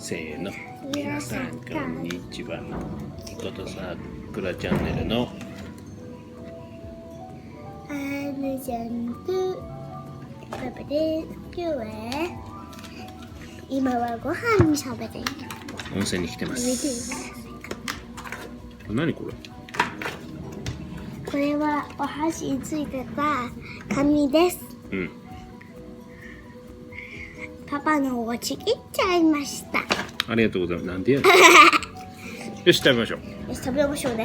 せーの。皆さん、こんにちは。みことさくらチャンネルのアヌちゃんとパパです。今日は今はご飯に食べている。温泉に来てま見ていす。ます。何これ？これはお箸についてた紙です。うん。パパのをちぎっちゃいました。ありがとうございます。なんでやねん。よし、食べましょう。よし、食べましょうね。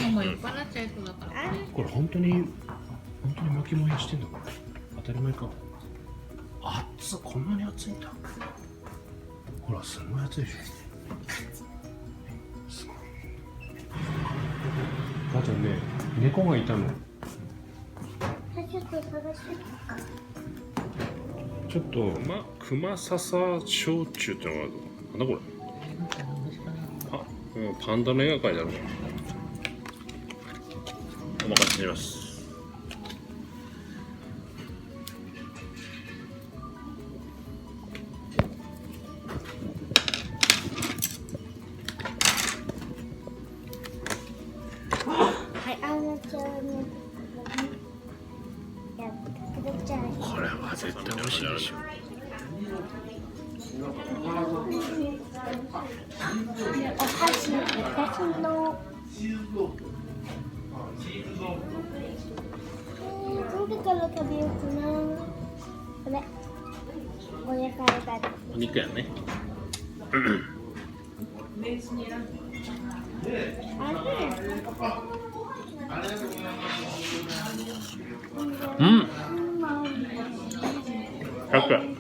これ本当に巻き燃やしてんだこれ。当たり前か。熱っ、こんなに熱いんだ。ほら、すごい熱いでしょ。すごい。母ちゃんね、猫がいたの。ちょっと探してみようか。ちょっと、熊笹焼酎ってのがあるぞ。なんだこれ。パンダの絵が描いてあるね。お任せします。はい、あのちゃんね。やってください。これは絶対美味しいでしょ。お箸、私の。どれから食べようかな。これ。お野菜だ。お肉やね。うん。100円。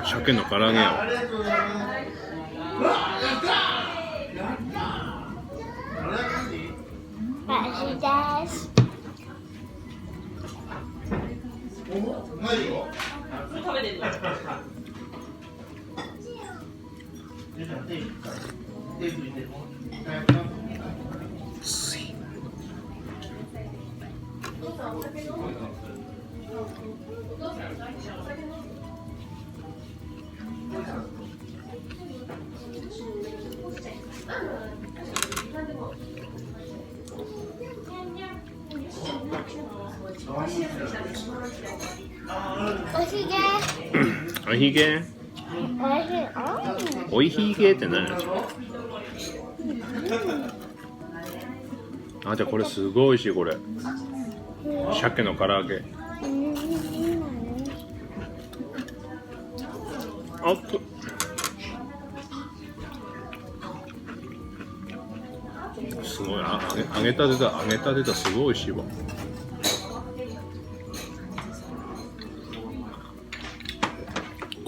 鮭の唐揚げやわ。味です。おひげ。おひげ。おいひげって何やつ？あ、じゃあこれすごい美味しいこれ。鮭の唐揚げ。あっと。すごい揚げたてだすごい美味しいわ。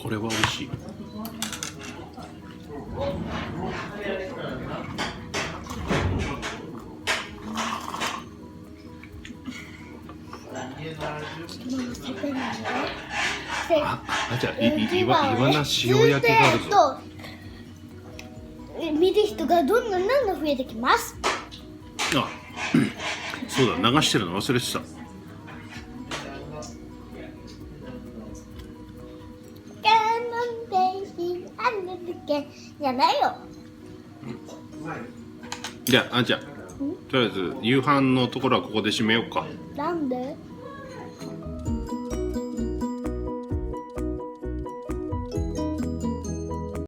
これは美味しい。じゃあイワナ塩焼きがあるぞ。見る人がどんどん増えてきます。あ、そうだ、流してるの忘れてた。じゃないよ。じゃあ、とりあえず夕飯のところはここで締めようか。なんで？